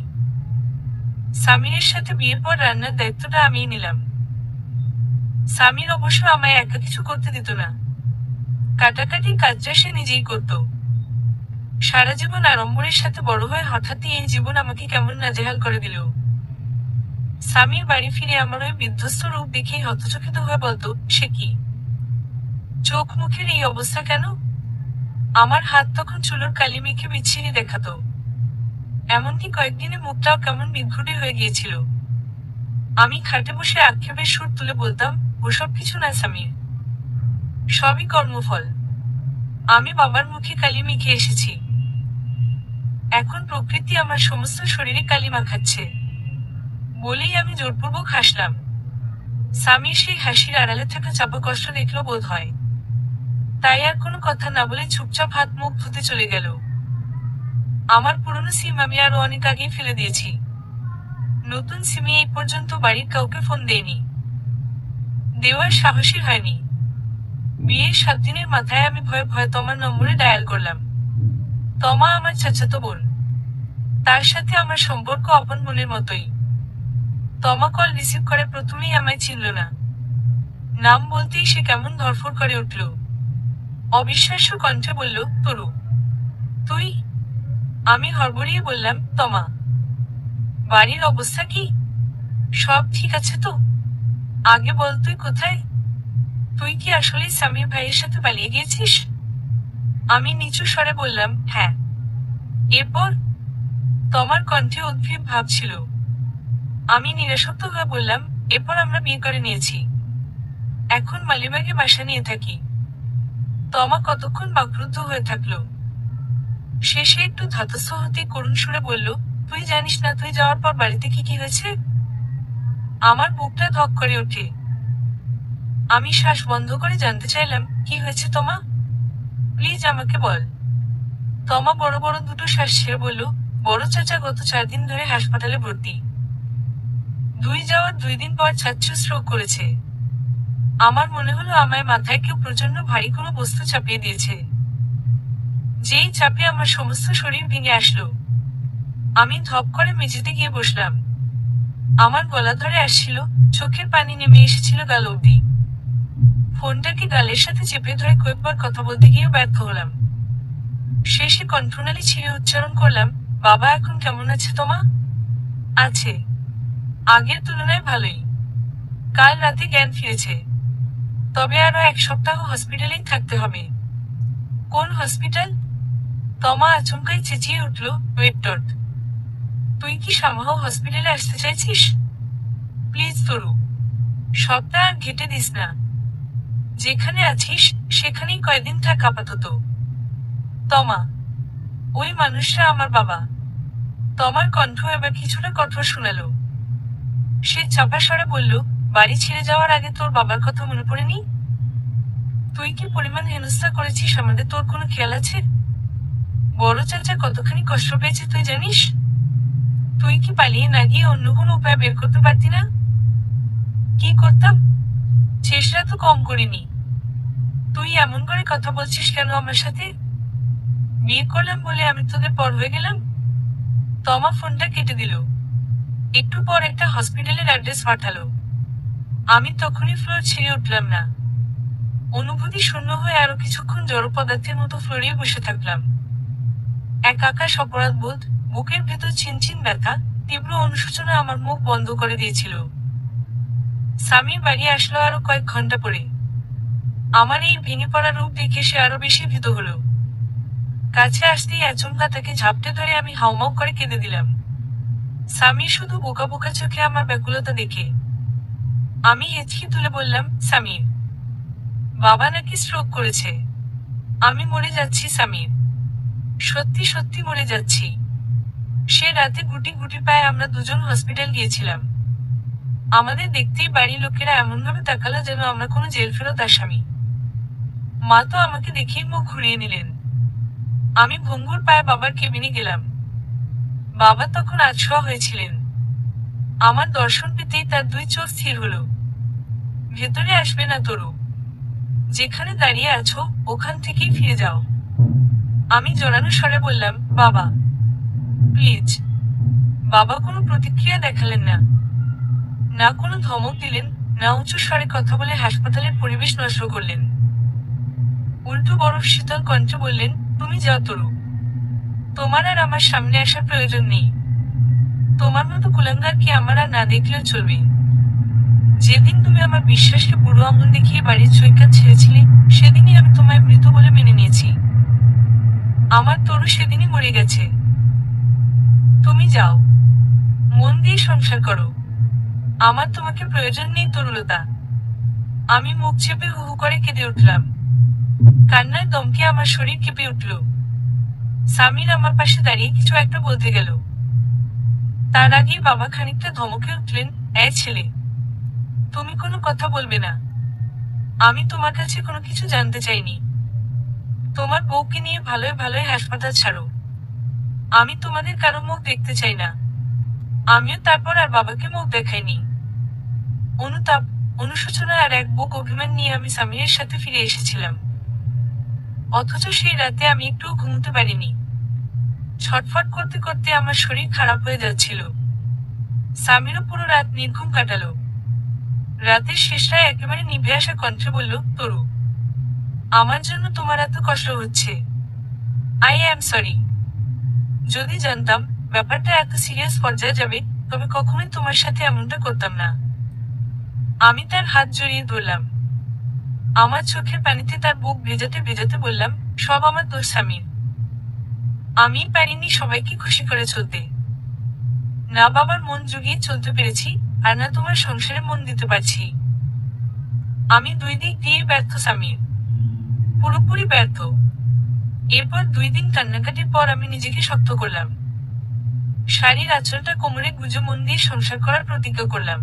সামিরের সাথে বিয়ের পর রান্নার দায়িত্বটা আমিই নিলাম। সামির অবশ্য আমায় একা কিছু করতে দিত না। কাটাকাটি কাজটা সে নিজেই করত। সারা জীবন আড়ম্বরের সাথে বড় হয়ে হঠাৎই এই জীবন আমাকে কেমন নাজেহাল করে দিল। সামির বাড়ি ফিরে আমার ওই বিধ্বস্ত রূপ দেখেই হতচকিত হয়ে বলতো, সে কি, চোখ মুখের এই অবস্থা কেন? আমার হাত তখন চুলোর কালি মেখে বিচ্ছিরি দেখাতো। এমনকি কয়েকদিনে মুখটাও কেমন বিদঘুটে হয়ে গিয়েছিল। আমি খাটে বসে আক্ষেপের সুর তুলে বলতাম, ওসব কিছু না সামির, সবই কর্মফল। আমি বাবার মুখে কালি মেখে এসেছি, এখন প্রকৃতি আমার সমস্ত শরীরে কালি মাখাচ্ছে। বলেই আমি জোরপূর্বক হাসলাম। সামির সেই হাসির আড়ালে থাকা চাপা কষ্ট দেখলো বোধ হয়, তাই আর কোনো কথা না বলে চুপচাপ হাত মুখ ধুতে চলে গেল। আমার পুরনো সিম আমি আরো অনেক আগেই ফেলে দিয়েছি। নতুন সিমে এই পর্যন্ত বাড়ির কাউকে ফোন দেয়নি, দেওয়ার সাহসী হয়নি। বিয়ের 7 দিনের মাথায় আমি ভয়ে ভয়ে তমার নম্বরে ডায়াল করলাম। তমা আমার চাচাতো বোন, তার সাথে আমার সম্পর্ক আপন বোনের মতোই। তমা কল রিসিভ করে প্রথমেই আমায় চিনল না। নাম বলতেই সে কেমন ধরফর করে উঠল। অবিশ্বাস্য কণ্ঠে বলল, তরু তুই? আমি হড়বড়িয়ে বললাম, তমা। বাড়ির অবস্থা কি? সব ঠিক আছে তো? আগে বল, তুই কোথায়? তুই কি আসলে সামির ভাইয়ের সাথে পালিয়ে গিয়েছিস? আমি নিচু স্বরে বললাম, হ্যাঁ। এরপর? তমার কণ্ঠে উদ্ভিদ ভাব ছিল। আমি নিরাসক্ত হয়ে বললাম, এরপর আমরা বিয়ে করে নিয়েছি। এখন মালিবাগে বাসা নিয়ে থাকি। তমা কতক্ষণ বাকরুদ্ধ হয়ে থাকলো। শেষে একটু ধাতস্থ হতে করুণ সুরে বলল, তুই জানিস না তুই যাওয়ার পর বাড়িতে কি কি হয়েছে? আমার বুকটা ধক করে ওঠে। আমি শ্বাস বন্ধ করে জানতে চাইলাম, কি হয়েছে তমা? প্লিজ আমাকে বল। তমা বড় বড় দুটো শ্বাস ছেড়ে বলল, বড় চাচা গত 4 দিন ধরে হাসপাতালে ভর্তি। যাওয়ার 2 দিন পর চাচ্চু স্ট্রোক করেছে। আমার মনে হলো আমায় মাথায় কেউ প্রচন্ড ভারী কোনো বস্তু চাপিয়ে দিয়েছে। যেই চাপে আমার সমস্ত শরীর ভেঙে আসলো। আমি ধপ করে মেঝেতে গিয়ে বসলাম। আমার গলা ধরে আসছিল, চোখের পানি নেমে এসেছিল গাল অবধি। ফোনটাকে গালের সাথে চেপে ধরে কয়েকবার কথা বলতে গিয়েও ব্যর্থ হলাম। শেষে কণ্ঠনালী ছিঁড়ে উচ্চারণ করলাম, বাবা এখন কেমন আছে তোমা? আছে, আগের তুলনায় ভালোই। কাল রাতে জ্ঞান ফিরেছে, তবে আরো 1 সপ্তাহ হসপিটালেই থাকতে হবে। কোন হসপিটাল? তমা আচমকাই চেঁচিয়ে উঠল, ওয়েট ডট। তুই কি সামহাও হসপিটালে আসতে চাইছিস? প্লিজ তরু, সপ্তাহ আর ঘেটে দিস না। যেখানে আছিস সেখানেই কয়েকদিন থাক আপাতত। তমা, ওই মানুষটা আমার বাবা। তমার কণ্ঠ এবার কিছুটা কঠোর শোনালো। সে চাপা স্বরে বলল, বাড়ি ছেড়ে যাওয়ার আগে তোর বাবার কথা মনে পড়েনি? তুই কি পরিমাণ হেনস্থা করেছিস আমাদের, তোর কোনো খেয়াল আছে? বড় চাচা কতখানি কষ্ট পেয়েছে তুই জানিস? তুই কি পালিয়ে না গিয়ে অন্য কোনো উপায় বের করতে পারতি না? কি করতাম? চেষ্টা তো কম করিনি। তুই এমন করে কথা বলছিস কেন আমার সাথে? বিয়ে করলাম বলে আমি তোদের পর হয়ে গেলাম? তমা ফোনটা কেটে দিল। একটু পর একটা হসপিটালের অ্যাড্রেস পাঠালো। আমি তখনই ফ্লোর ছেড়ে উঠলাম না। অনুভূতি শূন্য হয়ে আরো কিছুক্ষণ জড় পদার্থের মতো ফ্লোরে বসে থাকলাম। এক আকাশ অপরাধ বোধ, বুকের ভেতর ছিনছিন ব্যথা, তীব্র অনুশোচনা আমার মুখ বন্ধ করে দিয়েছিল। স্বামীর বাড়ি আসলো আরো কয়েক ঘন্টা পরে। আমার এই ভেঙে পড়া রূপ দেখে সে আরো বেশি ভীত হলো। কাছে আসতেই আচমকা তাকে ঝাপটে ধরে আমি হাউমাউ করে কেঁদে দিলাম। স্বামী শুধু বোকা বোকা চোখে আমার ব্যাকুলতা দেখে। আমি হেঁচকি তুলে বললাম, সামির, বাবা নাকি স্ট্রোক করেছে। আমি মরে যাচ্ছি সামির, সত্যি সত্যি মরে যাচ্ছি। সে রাতে গুটি গুটি পায়ে আমরা দুজন হসপিটাল গিয়েছিলাম। আমাদের দেখতেই বাড়ির লোকেরা এমনভাবে তাকালো যেন আমরা কোনো জেল ফেরত আসামি। মা তো আমাকে দেখেই মুখ ঘুরিয়ে নিলেন। আমি ভঙ্গুর পায়ে বাবার কেবিনে গেলাম। বাবা তখন আধশোয়া হয়েছিলেন। আমার দর্শন পেতেই তার দুই চোখ স্থির হলো। ভেতরে আসবে না তরু, যেখানে দাঁড়িয়ে আছো ওখান থেকেই ফিরে যাও। আমি জোরালো স্বরে বললাম, বাবা প্লিজ। বাবা কোনো প্রতিক্রিয়া দেখালেন না। না কোনো ধমক দিলেন, না উঁচু স্বরে কথা বলে হাসপাতালের পরিবেশ নষ্ট করলেন। উল্টো বরফ শীতল কণ্ঠে বললেন, তুমি যাও তরু, তোমার আর আমার সামনে আসার প্রয়োজন নেই। তোমার মতো কুলাঙ্গারকে আমার আর না দেখলেও চলবে। যেদিন তুমি আমার বিশ্বাসকে বুড়ো আঙুল দেখিয়ে বাড়ির চৈকাত ছেড়েছিলে, সেদিনই আমি তোমায় মৃত বলে মেনে নিয়েছি। আমার তরু সেদিনই মরে গেছে। তুমি যাও, মন দিয়ে সংসার করো। আমার তোমাকে প্রয়োজন নেই তরুলতা। আমি মুখ চেপে হু হু করে কেঁদে উঠলাম। কান্নায় দমকে আমার শরীর কেঁপে উঠল। সামির আমার পাশে দাঁড়িয়ে কিছু একটা বলতে গেল। তার আগেই বাবা খানিকটা ধমকে উঠলেন, এই ছেলে, তুমি কোনো কথা বলবে না। আমি তোমার কাছে কোনো কিছু জানতে চাইনি। তোমার বউকে নিয়ে ভালোই ভালোই হাসপাতাল ছাড়ো। আমি তোমাদের কারো মুখ দেখতে চাই না। আমিও তারপর আর বাবাকে মুখ দেখাইনি। অনুতাপ, অনুশোচনা আর এক বুক অভিমান নিয়ে আমি সামিরের সাথে ফিরে এসেছিলাম। অথচ সেই রাতে আমি একটুও ঘুমোতে পারিনি। ছটফট করতে করতে আমার শরীর খারাপ হয়ে যাচ্ছিল। সামিরও পুরো রাত নির্ঘুম কাটালো। রাতের শেষটায় একেবারে নিভে আসা কণ্ঠে বলল, তরু, আমার জন্য তোমার এত কষ্ট হচ্ছে। I am sorry. যদি জানতাম ব্যাপারটা এত সিরিয়াস পর্যায়ে যাবে, তবে কখনোই তোমার সাথে এমনটা করতাম না। আমি তার হাত জড়িয়ে ধরলাম। আমার চোখের পানিতে তার বুক ভেজাতে ভেজাতে বললাম, সব আমার দোষ সামির। আমি পারিনি সবাইকে খুশি করে চলতে। না বাবার মন জুগিয়ে চলতে পেরেছি, আর না তোমার সংসারে মন দিতে পারছি। আমি দুই দিক দিয়ে ব্যর্থ সামির, পুরোপুরি ব্যর্থ। এরপর 2 দিন কান্নাকাটির পর আমি নিজেকে শক্ত করলাম। শাড়ির আঁচলটা কোমরে গুজে মন দিয়ে সংসার করার প্রতিজ্ঞা করলাম।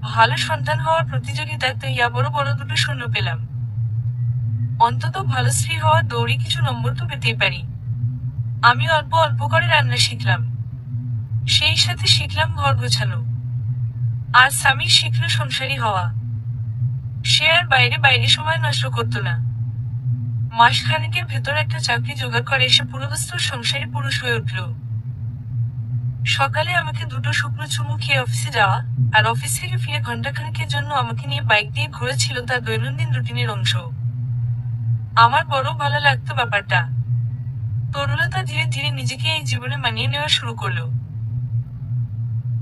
ভালো সন্তান হওয়ার প্রতিযোগিতায় তো ইয়া বড় বড় দুটো শূন্য পেলাম। অন্তত ভালো স্ত্রী হওয়ার দৌড়ে কিছু নম্বর তো পেতেই পারি। আমি অল্প অল্প করে রান্না শিখলাম। সেই সাথে শিখলাম ঘর গোছানো। আর স্বামী শিখল সংসারী হওয়া। সে আর বাইরে বাইরে সময় নষ্ট করতো না। মাসখানেকের ভেতর একটা চাকরি জোগাড় করে এসে পুরোদস্তুর সংসারী পুরুষ হয়ে উঠল। সকালে আমাকে দুটো শুকনো চুমু খেয়ে অফিসে যাওয়া, আর অফিস থেকে ফিরে ঘন্টাখানেকের জন্য আমাকে নিয়ে বাইক দিয়ে ঘুরে ছিল তার দৈনন্দিন রুটিনের অংশ। আমার বড় ভালো লাগতো ব্যাপারটা। তরুলতা ধীরে ধীরে নিজেকে এই জীবনে মানিয়ে নেওয়া শুরু করলো।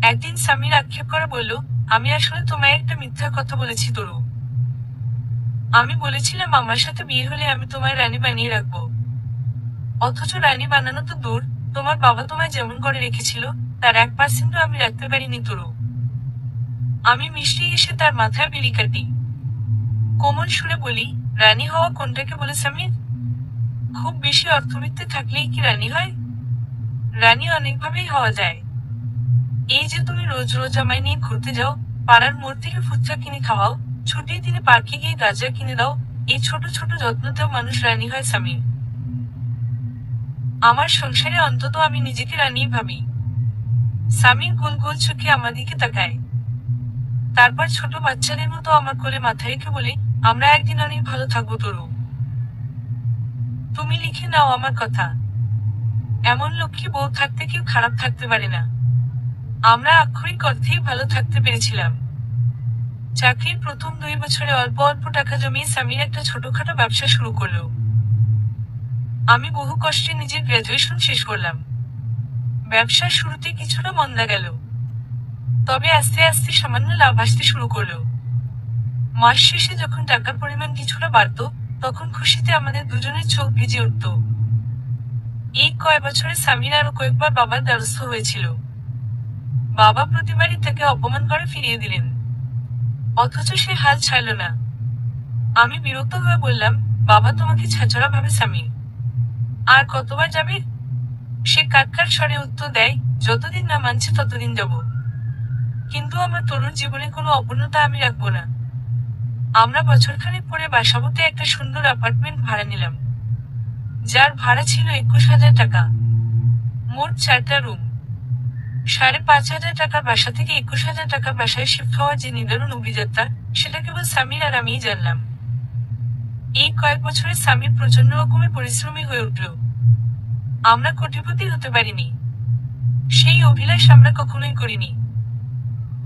একদিন স্বামীর আক্ষেপ করে বলল, আমি আসলে তোমায় একটা মিথ্যা কথা বলেছি তরু। আমি বলেছিলাম আমার সাথে বিয়ে হলে আমি তোমায় রানী বানিয়ে রাখবো। অথচ রানী বানানো তো দূর, তোমার বাবা তোমায় যেমন করে রেখেছিল, তার 1% আমি রাখতে পারিনি তরু। আমি মিষ্টি এসে তার মাথায় বিলি কাটি। কোমল সুরে বলি, রানী হওয়া কোনটাকে বলে সামির? খুব বেশি অর্থবিত্তে থাকলেই কি রানী হয়? রানী অনেকভাবেই হওয়া যায়। এই যে তুমি রোজ রোজ আমায় নিয়ে ঘুরতে যাও, পাড়ার মোড় থেকে ফুচকা কিনে খাওয়াও, ছুটির দিনে পার্কে গিয়ে গাঁজা কিনে দাও, এই ছোট ছোট যত্নতেও মানুষ রানী হয় স্বামী। আমার সংসারে অন্তত আমি নিজেকে রানী ভাবি। স্বামীর গোল গোল চোখে আমার দিকে তাকায়। তারপর ছোট বাচ্চাদের মতো আমার কোলে মাথা রেখে বলে, আমরা একদিন অনেক ভালো থাকবো তরু। তুমি লিখে নাও আমার কথা। এমন লক্ষ্মী বউ থাকতে কেউ খারাপ থাকতে পারে না। আমরা আক্ষরিক অর্থেই ভালো থাকতে পেরেছিলাম। চাকরির প্রথম 2 বছরে অল্প অল্প টাকা জমিয়ে স্বামীর একটা ছোটখাটো ব্যবসা শুরু করলো। আমি বহু কষ্টে নিজের গ্রাজুয়েশন শেষ করলাম। ব্যবসার শুরুতে কিছুটা মন্দা গেল, তবে আস্তে আস্তে সামান্য লাভ আসতে শুরু করলো। মাস শেষে যখন টাকার পরিমাণ কিছুটা বাড়তো, তখন খুশিতে আমাদের দুজনের চোখ ভিজে উঠত। এই কয় বছরে স্বামীর আরো কয়েকবার বাবার দ্বারস্থ হয়েছিল। বাবা প্রতিবারই তাকে অপমান করে ফিরিয়ে দিলেন, অথচ সে হাল ছাড়ল না। আমি বিরক্ত হয়ে বললাম, বাবা তোমাকে ছাছড়া ভাবে স্বামী, আর কতবার যাবে? সে কাটকাট স্বরে উত্তর দেয়, যতদিন না মানছে ততদিন যাব। কিন্তু আমার তরুণ জীবনে কোনো অপূর্ণতা আমি রাখবো না। আমরা বছরখানেক পরে বাসাবোতে একটা সুন্দর অ্যাপার্টমেন্ট ভাড়া নিলাম, যার ভাড়া ছিল 21,000 টাকা। মোট 4টা রুম। 5,500 টাকার বাসা থেকে 21,000 টাকার বাসায় শিফট হওয়ার যে নিদারুণ অভিযাত্রা, সেটা কেবল স্বামীর আর আমিই জানলাম। এই কয়েক বছরে স্বামীর প্রচন্ড রকমের পরিশ্রমী হয়ে উঠল। আমরা কোটিপতি হতে পারিনি, সেই অভিলাষ আমরা কখনোই করিনি,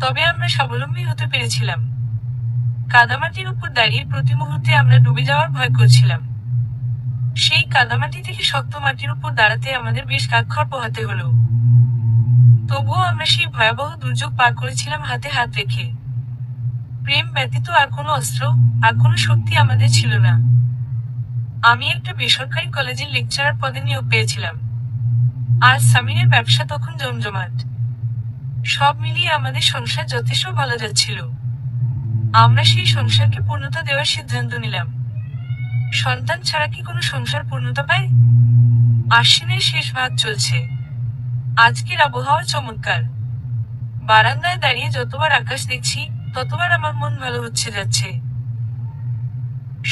তবে আমরা স্বাবলম্বী হতে পেরেছিলাম। কাদামাটির উপর দাঁড়িয়ে প্রতি মুহূর্তে আমরা ডুবে যাওয়ার ভয় করছিলাম। সেই কাদামাটি থেকে শক্ত মাটির উপর দাঁড়াতে আমাদের বেশ কাঠখড় পোহাতে হলো। তবুও আমরা সেই ভয়াবহ দুর্যোগ পার করেছিলাম হাতে হাত রেখে। প্রেম ব্যতীত আর কোনো অস্ত্র, আর কোনো শক্তি আমাদের ছিল না। আমি একটা বেসরকারি কলেজের লেকচারার পদে নিয়োগ পেয়েছিলাম, আর সামিরের ব্যবসা তখন জমজমাট। সব মিলিয়ে আমাদের সংসার যথেষ্ট ভালো যাচ্ছিল। আমরা সেই সংসারকে পূর্ণতা দেওয়ার সিদ্ধান্ত নিলাম। সন্তান ছাড়া কি কোনো সংসার পূর্ণতা পায়? আশ্বিনের শেষ ভাগ চলছে। আজকের আবহাওয়া চমৎকার। বারান্দায় দাঁড়িয়ে যতবার আকাশ দেখছি, ততবার আমার মন ভালো হচ্ছে যাচ্ছে।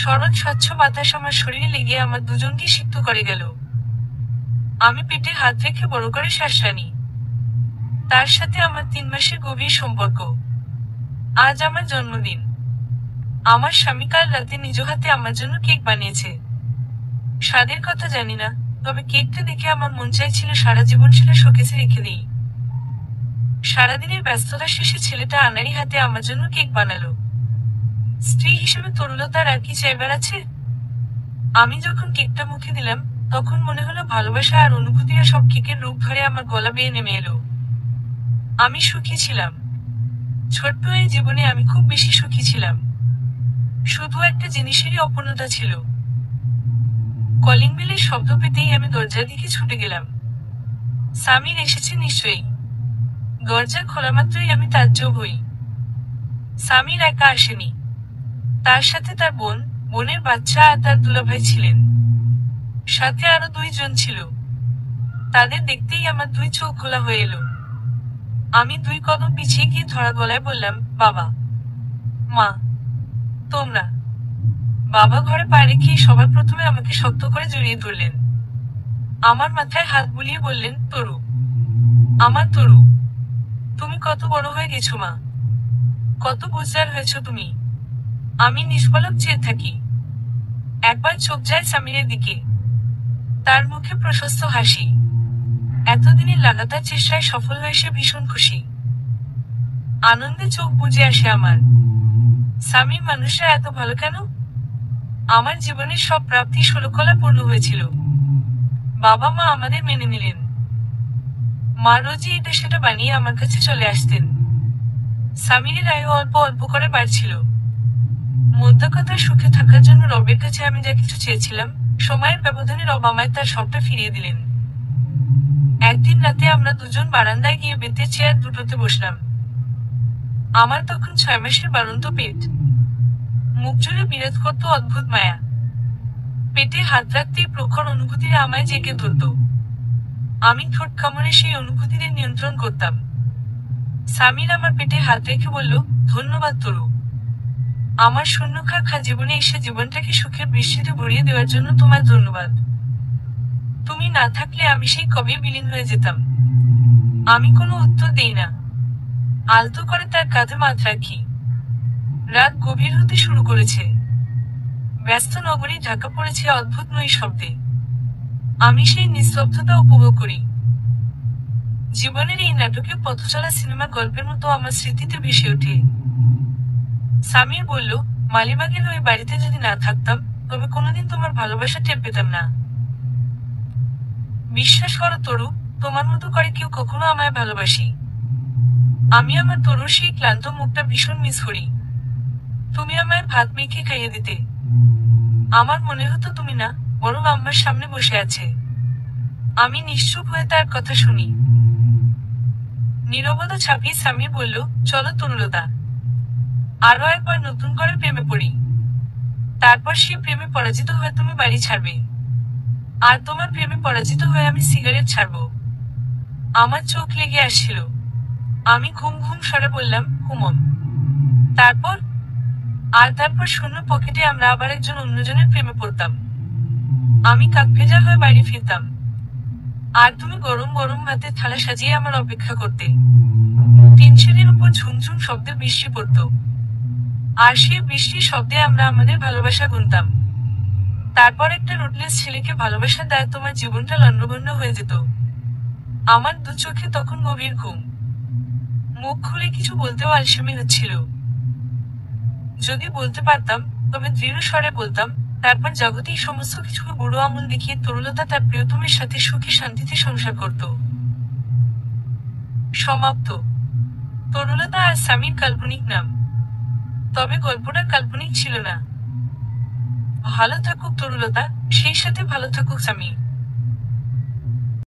শরৎ স্বচ্ছ বাতাস আমার শরীরে লেগে আমার দুজনকে সিক্ত করে গেল। আমি পেটে হাত রেখে বড় করে শ্বাস টানি। তার সাথে আমার 3 মাসের গভীর সম্পর্ক। আজ আমার জন্মদিন। আমার স্বামী কাল রাতে নিজ হাতে আমার জন্য কেক বানিয়েছে। স্বাদের কথা জানি না, তবে কেকটা দেখে আমার মন চাইছিল সারা জীবন সেটা শোকেসে রেখে দিই। সারাদিনের ব্যস্ততা শেষে ছেলেটা আনাড়ি হাতে আমার জন্য কেক বানালো। স্ত্রী হিসেবে তরুলতার আর কি চাইবার আছে? আমি যখন কেকটা মুখে দিলাম, তখন মনে হলো ভালোবাসা আর অনুভূতিরা সব কেকের রূপ ধরে আমার গলা বেয়ে নেমে এলো। আমি সুখী ছিলাম। ছোট্ট এই জীবনে আমি খুব বেশি সুখী ছিলাম। শুধু একটা জিনিসেরই অপূর্ণতা ছিল। কলিং বেলের শব্দ পেতেই আমি দরজার দিকে ছুটে গেলাম। সামির এসেছে নিশ্চয়ই। দরজা খোলা মাত্রই আমি তাজ্জব হই। সামির একা আসেনি, তার সাথে তার বোন, বোনের বাচ্চা আর তার দুলাভাই ছিলেন। সাথে আরো 2 জন ছিল। তাদের দেখতেই আমার 2 চোখ খোলা হয়ে এলো। আমি 2 কদম পিছিয়ে গিয়ে ধরা গলায় বললাম, বাবা, মা, তোমরা। বাবা ঘরে পা রেখেই সবার প্রথমে আমাকে শক্ত করে জড়িয়ে ধরলেন। আমার মাথায় হাত বুলিয়ে বললেন, তরু, আমার তরু, তুমি কত বড় হয়ে গেছো মা, কত বুঝদার হয়েছ তুমি। আমি নিষ্পলক চেয়ে থাকি। একবার চোখ যায় সামিরের দিকে। তার মুখে প্রশস্ত হাসি। এতদিনের লাগাতার চেষ্টায় সফল হয়ে সে ভীষণ খুশি। আনন্দে চোখ বুজে আসে আমার। সামির মানুষরা এত ভালো কেন? আমার জীবনের সব প্রাপ্তি ষোলকলা পূর্ণ হয়েছিল। বাবা মা আমাদের মেনে নিলেন। মা রোজই এটা সেটা বানিয়ে আমার কাছে চলে আসতেন। সামিরের আয়ু অল্প অল্প করে বাড়ছিল। মধ্যকতার সুখে থাকার জন্য রবের কাছে আমি যা কিছু চেয়েছিলাম, সময়ের ব্যবধানে রব আমায় তার সবটা ফিরিয়ে দিলেন। একদিন রাতে আমরা দুজন বারান্দায় গিয়ে বেতের চেয়ার দুটোতে বসলাম। আমার তখন 6 মাসের বাড়ন্ত পেট। মুখ জুড়ে বিরাজ করত অদ্ভুত মায়া। পেটে হাত রাখতেই প্রখর অনুভূতিরা আমায় জেগে ধরত। আমি ঠোঁট কামড়ে সেই অনুভূতিদের নিয়ন্ত্রণ করতাম। সামির আমার পেটে হাত রেখে বলল, ধন্যবাদ তরু। আমার শূন্য খা জীবনে এসে জীবনটাকে সুখের বৃষ্টিতে ভরিয়ে দেওয়ার জন্য তোমার ধন্যবাদ। তুমি না থাকলে আমি সেই কবে বিলীন হয়ে যেতাম। আমি কোনো উত্তর দেই না, আলতো করে তার কাঁধে মাথা রাখি। রাত গভীর হতে শুরু করেছে। ব্যস্ত নগরী ঢাকা পড়েছে অদ্ভুত নৈশব্দে। আমি সেই নিস্তব্ধতা উপভোগ করি। জীবনের এই নাটকে পথচলা সিনেমা গল্পের মতো আমার স্মৃতিতে ভেসে ওঠে। সামির বলল, মালিবাগের ওই বাড়িতে যদি না থাকতাম, তবে কোনোদিন তোমার ভালোবাসা টের পেতাম না। বিশ্বাস করো তরু, তোমার মতো করে কেউ কখনো আমায় ভালোবাসি। আমি আমার তরুর সেই ক্লান্ত মুখটা ভীষণ মিস করি। তুমি আমায় ভাত মেখে খাইয়ে দিতে। আমার মনে হতো তুমি না, বরং আমার সামনে বসে আছে। আমি নিশ্চুপ হয়ে তার কথা শুনি। নীরবতা ছাপিয়ে সামির বলল, চলো তরুলতা, আরো একবার নতুন করে প্রেমে পড়ি। তারপর সে প্রেমে পরাজিত হয়ে তুমি বাড়ি ছাড়বে, আর তোমার প্রেমে পরাজিত হয়ে আমি সিগারেট ছাড়বো। আমার চোখ লেগে আসছিল। আমি ঘুম ঘুম স্বরে বললাম, হুমন। তারপর তারপর শূন্য পকেটে আমরা আবার একজন অন্যজনের প্রেমে পড়তাম। আমি কাক ভেজা হয়ে বাড়ি ফিরতাম, আর তুমি গরম গরম ভাতের থালা সাজিয়ে আমার অপেক্ষা করতে। টিনশেডের উপর ঝুমঝুম শব্দে বৃষ্টি পড়ত, আর সেই বৃষ্টির শব্দে আমরা আমাদের ভালোবাসা গুনতাম। তারপর একটা রুটলেস ছেলেকে ভালোবাসা দেয় তোমার জীবনটা লন্ডভন্ড হয়ে যেত। আমার দু চোখে তখন গভীর ঘুম। মুখ খুলে কিছু বলতেও আলসেমি হচ্ছিল। যদি বলতে পারতাম, তবে দৃঢ় স্বরে বলতাম। তারপর জগতেই সমস্ত কিছু বুড়ো আঙুল দেখিয়ে তরুলতা তার প্রিয়তমের সাথে সুখী শান্তিতে সংসার করত। সমাপ্ত। তরুলতা আর সামির কাল্পনিক নাম, তবে গল্পটা কাল্পনিক ছিল না। ভালো থাকুক তরুলতা, সেই সাথে ভালো থাকুক সামির।